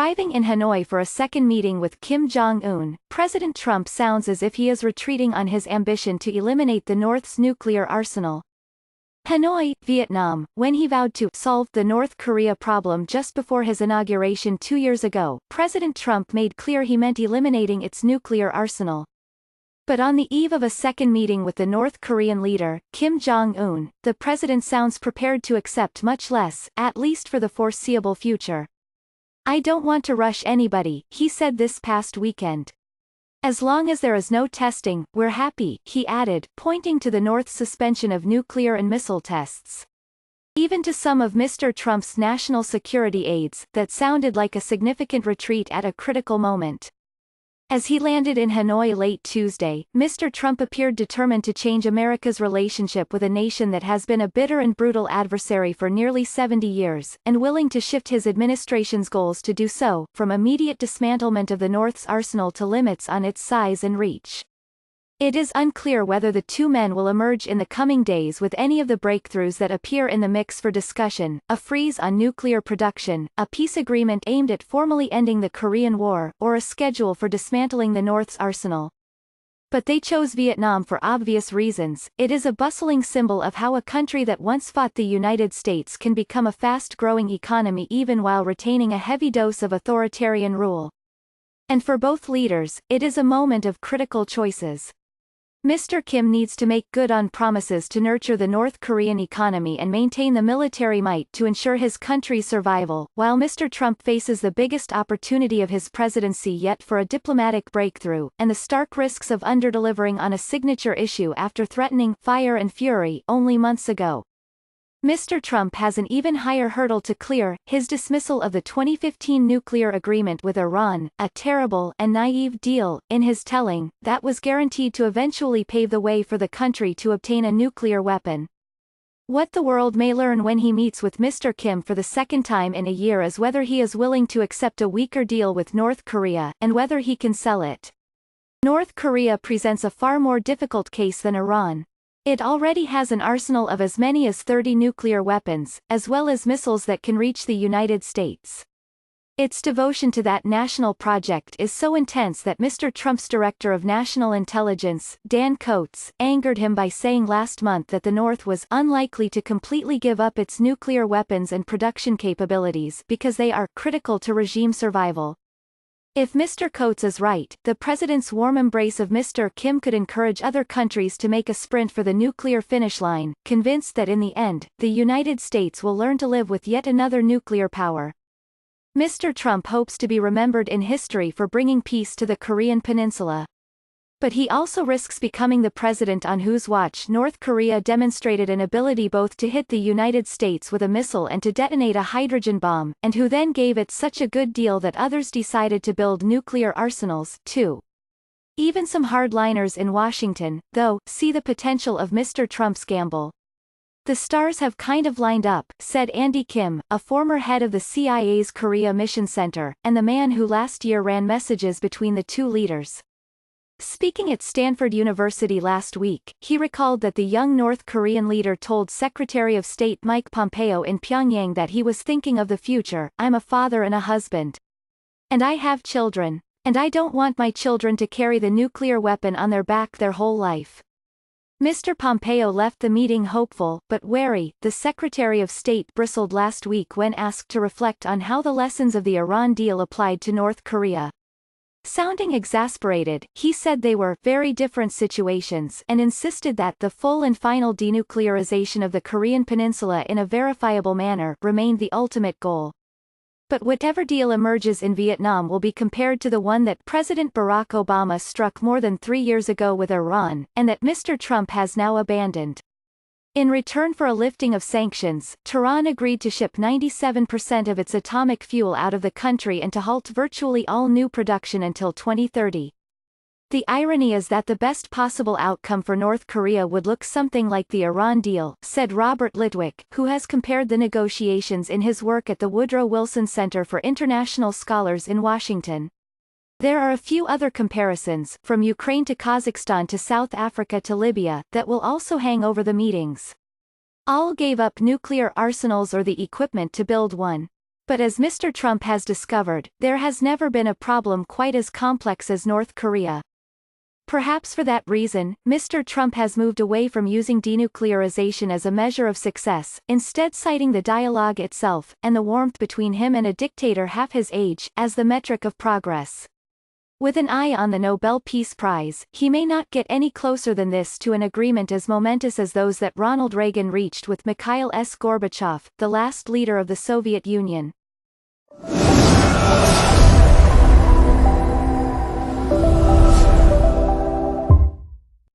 Arriving in Hanoi for a second meeting with Kim Jong-un, President Trump sounds as if he is retreating on his ambition to eliminate the North's nuclear arsenal. Hanoi, Vietnam, when he vowed to solve the North Korea problem just before his inauguration 2 years ago, President Trump made clear he meant eliminating its nuclear arsenal. But on the eve of a second meeting with the North Korean leader, Kim Jong-un, the president sounds prepared to accept much less, at least for the foreseeable future. "I don't want to rush anybody," he said this past weekend. "As long as there is no testing, we're happy," he added, pointing to the North's suspension of nuclear and missile tests. Even to some of Mr. Trump's national security aides, that sounded like a significant retreat at a critical moment. As he landed in Hanoi late Tuesday, Mr. Trump appeared determined to change America's relationship with a nation that has been a bitter and brutal adversary for nearly 70 years, and willing to shift his administration's goals to do so, from immediate dismantlement of the North's arsenal to limits on its size and reach. It is unclear whether the two men will emerge in the coming days with any of the breakthroughs that appear in the mix for discussion: a freeze on nuclear production, a peace agreement aimed at formally ending the Korean War, or a schedule for dismantling the North's arsenal. But they chose Vietnam for obvious reasons. It is a bustling symbol of how a country that once fought the United States can become a fast-growing economy even while retaining a heavy dose of authoritarian rule. And for both leaders, it is a moment of critical choices. Mr. Kim needs to make good on promises to nurture the North Korean economy and maintain the military might to ensure his country's survival, while Mr. Trump faces the biggest opportunity of his presidency yet for a diplomatic breakthrough, and the stark risks of underdelivering on a signature issue after threatening fire and fury only months ago. Mr. Trump has an even higher hurdle to clear: his dismissal of the 2015 nuclear agreement with Iran, a terrible and naive deal, in his telling, that was guaranteed to eventually pave the way for the country to obtain a nuclear weapon. What the world may learn when he meets with Mr. Kim for the second time in a year is whether he is willing to accept a weaker deal with North Korea, and whether he can sell it. North Korea presents a far more difficult case than Iran. It already has an arsenal of as many as 30 nuclear weapons, as well as missiles that can reach the United States. Its devotion to that national project is so intense that Mr. Trump's Director of National Intelligence, Dan Coats, angered him by saying last month that the North was unlikely to completely give up its nuclear weapons and production capabilities because they are critical to regime survival. If Mr. Coats is right, the president's warm embrace of Mr. Kim could encourage other countries to make a sprint for the nuclear finish line, convinced that in the end, the United States will learn to live with yet another nuclear power. Mr. Trump hopes to be remembered in history for bringing peace to the Korean peninsula. But he also risks becoming the president on whose watch North Korea demonstrated an ability both to hit the United States with a missile and to detonate a hydrogen bomb, and who then gave it such a good deal that others decided to build nuclear arsenals, too. Even some hardliners in Washington, though, see the potential of Mr. Trump's gamble. "The stars have kind of lined up," said Andy Kim, a former head of the CIA's Korea Mission Center, and the man who last year ran messages between the two leaders. Speaking at Stanford University last week, he recalled that the young North Korean leader told Secretary of State Mike Pompeo in Pyongyang that he was thinking of the future: "I'm a father and a husband. And I have children. And I don't want my children to carry the nuclear weapon on their back their whole life." Mr. Pompeo left the meeting hopeful, but wary. The Secretary of State bristled last week when asked to reflect on how the lessons of the Iran deal applied to North Korea. Sounding exasperated, he said they were very different situations and insisted that the full and final denuclearization of the Korean peninsula in a verifiable manner remained the ultimate goal. But whatever deal emerges in Vietnam will be compared to the one that President Barack Obama struck more than 3 years ago with Iran, and that Mr. Trump has now abandoned. In return for a lifting of sanctions, Tehran agreed to ship 97% of its atomic fuel out of the country and to halt virtually all new production until 2030. The irony is that the best possible outcome for North Korea would look something like the Iran deal, said Robert Litwick, who has compared the negotiations in his work at the Woodrow Wilson Center for International Scholars in Washington. There are a few other comparisons, from Ukraine to Kazakhstan to South Africa to Libya, that will also hang over the meetings. All gave up nuclear arsenals or the equipment to build one. But as Mr. Trump has discovered, there has never been a problem quite as complex as North Korea. Perhaps for that reason, Mr. Trump has moved away from using denuclearization as a measure of success, instead citing the dialogue itself, and the warmth between him and a dictator half his age, as the metric of progress. With an eye on the Nobel Peace Prize, he may not get any closer than this to an agreement as momentous as those that Ronald Reagan reached with Mikhail S. Gorbachev, the last leader of the Soviet Union.